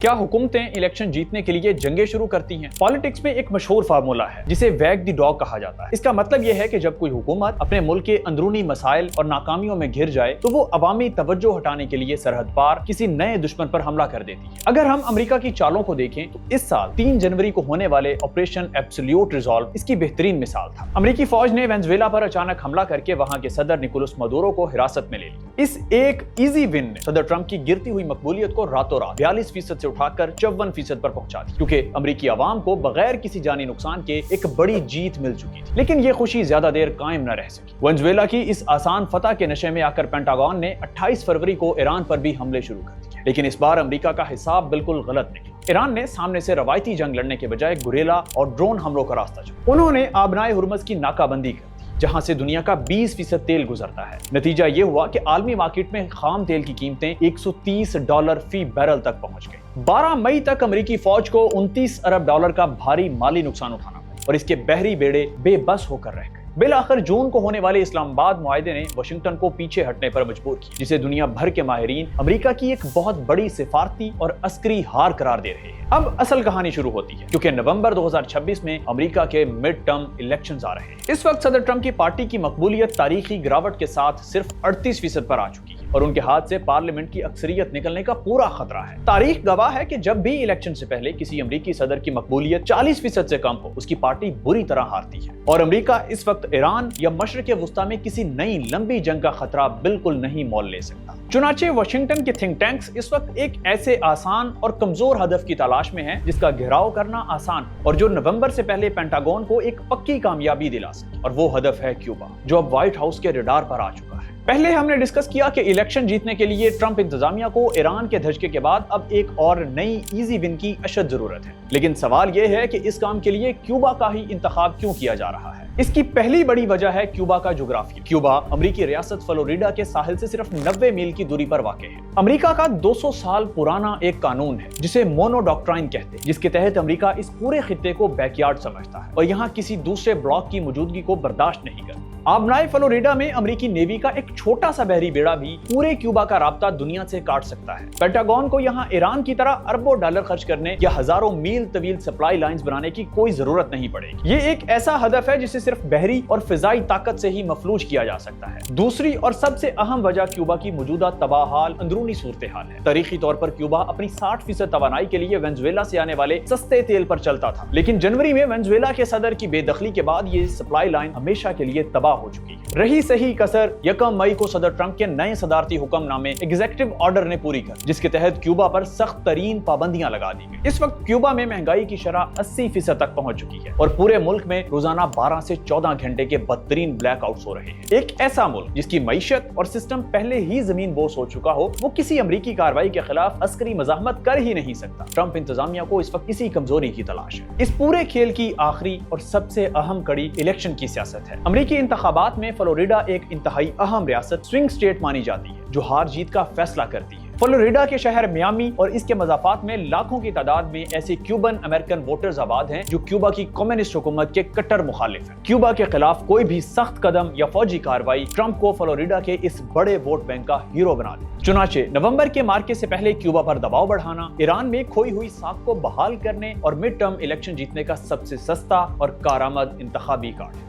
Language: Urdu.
کیا حکومتیں الیکشن جیتنے کے لیے جنگیں شروع کرتی ہیں؟ پالیٹکس میں ایک مشہور فارمولا ہے جسے ویگ دی ڈاگ کہا جاتا ہے۔ اس کا مطلب یہ ہے کہ جب کوئی حکومت اپنے ملک کے اندرونی مسائل اور ناکامیوں میں گھر جائے تو وہ عوامی توجہ ہٹانے کے لیے سرحد پار کسی نئے دشمن پر حملہ کر دیتی ہے۔ اگر ہم امریکہ کی چالوں کو دیکھیں تو اس سال 3 جنوری کو ہونے والے آپریشن ایبسلیوٹ ریزالو اس کی بہترین مثال تھا۔ امریکی فوج نے وینزویلا پر اچانک حملہ کر کے وہاں کے صدر نکولس مادورو کو حراست میں لے لیا۔ اس ایک ایزی ون نے صدر ٹرمپ کی گرتی ہوئی مقبولیت کو راتوں رات 42% سے اٹھا کر 54% پر پہنچا دی، کیونکہ امریکی عوام کو بغیر کسی جانی نقصان کے ایک بڑی جیت مل چکی تھی۔ لیکن یہ خوشی زیادہ دیر قائم نہ رہ سکی۔ وینزویلا کی اس آسان فتح کے نشے میں آ کر پینٹاگون نے 28 فروری کو ایران پر بھی حملے شروع کر دیے، لیکن اس بار امریکہ کا حساب بالکل غلط نکلا۔ ایران نے سامنے سے روایتی جنگ لڑنے کے بجائے گوریلا اور ڈرون حملوں کا راستہ چنا۔ انہوں نے آبنائے ہرمز کی ناکہ بندی کر دی، جہاں سے دنیا کا 20% تیل گزرتا ہے۔ نتیجہ یہ ہوا کہ عالمی مارکیٹ میں خام تیل کی قیمتیں $130 فی بیرل تک پہنچ گئی۔ 12 مئی تک امریکی فوج کو $29 ارب کا بھاری مالی نقصان اٹھانا پڑا اور اس کے بحری بیڑے بے بس ہو کر رہ گئے۔ بالآخر جون کو ہونے والے اسلام آباد معاہدے نے واشنگٹن کو پیچھے ہٹنے پر مجبور کیا، جسے دنیا بھر کے ماہرین امریکہ کی ایک بہت بڑی سفارتی اور عسکری ہار قرار دے رہے ہیں۔ اب اصل کہانی شروع ہوتی ہے، کیونکہ نومبر 2026 میں امریکہ کے مڈ ٹرم الیکشنز آ رہے ہیں۔ اس وقت صدر ٹرمپ کی پارٹی کی مقبولیت تاریخی گراوٹ کے ساتھ صرف 38% پر آ چکی ہے اور ان کے ہاتھ سے پارلیمنٹ کی اکثریت نکلنے کا پورا خطرہ ہے۔ تاریخ گواہ ہے کہ جب بھی الیکشن سے پہلے کسی امریکی صدر کی مقبولیت 40% سے کم ہو، اس کی پارٹی بری طرح ہارتی ہے، اور امریکہ اس وقت ایران یا مشرق وسطیٰ میں کسی نئی لمبی جنگ کا خطرہ بالکل نہیں مول لے سکتا۔ چنانچہ واشنگٹن کے تھنک ٹینکس اس وقت ایک ایسے آسان اور کمزور ہدف کی تلاش میں ہیں جس کا گھیراؤ کرنا آسان اور جو نومبر سے پہلے پینٹاگون کو ایک پکی کامیابی دلا سکے، اور وہ ہدف ہے کیوبا، جو اب وائٹ ہاؤس کے ریڈار پر آ چکا ہے۔ پہلے ہم نے ڈسکس کیا کہ الیکشن جیتنے کے لیے ٹرمپ انتظامیہ کو ایران کے دھچکے کے بعد اب ایک اور نئی ایزی ون کی اشد ضرورت ہے، لیکن سوال یہ ہے کہ اس کام کے لیے کیوبا کا ہی انتخاب کیوں کیا جا رہا ہے؟ اس کی پہلی بڑی وجہ ہے کیوبا کا جغرافیہ۔ کیوبا امریکی ریاست فلوریڈا کے ساحل سے صرف 90 میل کی دوری پر واقع ہے۔ امریکہ کا 200 سال پرانا ایک قانون ہے جسے مونو ڈاکٹرائن کہتے ہیں، جس کے تحت امریکہ اس پورے خطے کو بیک یارڈ سمجھتا ہے اور یہاں کسی دوسرے بلاک کی موجودگی کو برداشت نہیں کرتا۔ آبنائے فلوریڈا میں امریکی نیوی کا ایک چھوٹا سا بحری بیڑا بھی پورے کیوبا کا رابطہ دنیا سے کاٹ سکتا ہے۔ پینٹاگون کو یہاں ایران کی طرح اربوں ڈالر خرچ کرنے یا ہزاروں میل طویل سپلائی لائنز بنانے کی کوئی ضرورت نہیں پڑے گی۔ یہ ایک ایسا ہدف ہے جسے صرف بحری اور فضائی طاقت سے ہی مفلوج کیا جا سکتا ہے۔ دوسری اور سب سے اہم وجہ کیوبا کی موجودہ تباہ حال اندرونی صورتحال ہے۔ تاریخی طور پر کیوبا اپنی 60% توانائی کے لیے وینزویلا سے آنے والے سستے تیل پر چلتا تھا، لیکن جنوری میں وینزویلا کے صدر کی بے دخلی کے بعد یہ سپلائی لائن ہمیشہ کے لیے تباہ ہو چکی ہے۔ رہی صحیح کسر 1 مئی کو صدر ٹرمپ کے نئے صدارتی حکم نامے ایگزیکٹو آرڈر نے پوری کر، جس کے تحت کیوبا پر سخت ترین پابندیاں لگا دی گئی۔ اس وقت کیوبا میں مہنگائی کی شرح 80% تک پہنچ چکی ہے اور پورے ملک میں روزانہ 12 سے 14 گھنٹے کے بدترین بلیک آؤٹس ہو رہے ہیں۔ ایک ایسا ملک جس کی معیشت اور سسٹم پہلے ہی زمین بوس ہو چکا ہو، وہ کسی امریکی کارروائی کے خلاف عسکری مزاحمت کر ہی نہیں سکتا۔ ٹرمپ انتظامیہ کو اس وقت اسی کمزوری کی تلاش ہے۔ اس پورے کھیل کی آخری اور سب سے اہم کڑی الیکشن کی سیاست ہے۔ امریکی انتخابات میں فلوریڈا ایک انتہائی اہم ریاست سوئنگ اسٹیٹ مانی جاتی ہے، جو ہار جیت کا فیصلہ کرتی ہے۔ فلوریڈا کے شہر میامی اور اس کے مضافات میں لاکھوں کی تعداد میں ایسے کیوبن امریکن ووٹرز آباد ہیں جو کیوبا کی کمیونسٹ حکومت کے کٹر مخالف ہیں۔ کیوبا کے خلاف کوئی بھی سخت قدم یا فوجی کارروائی ٹرمپ کو فلوریڈا کے اس بڑے ووٹ بینک کا ہیرو بنا دے۔ چنانچہ نومبر کے مارکے سے پہلے کیوبا پر دباؤ بڑھانا ایران میں کھوئی ہوئی ساکھ کو بحال کرنے اور مڈ ٹرم الیکشن جیتنے کا سب سے سستا اور کارآمد انتخابی کارڈ ہے۔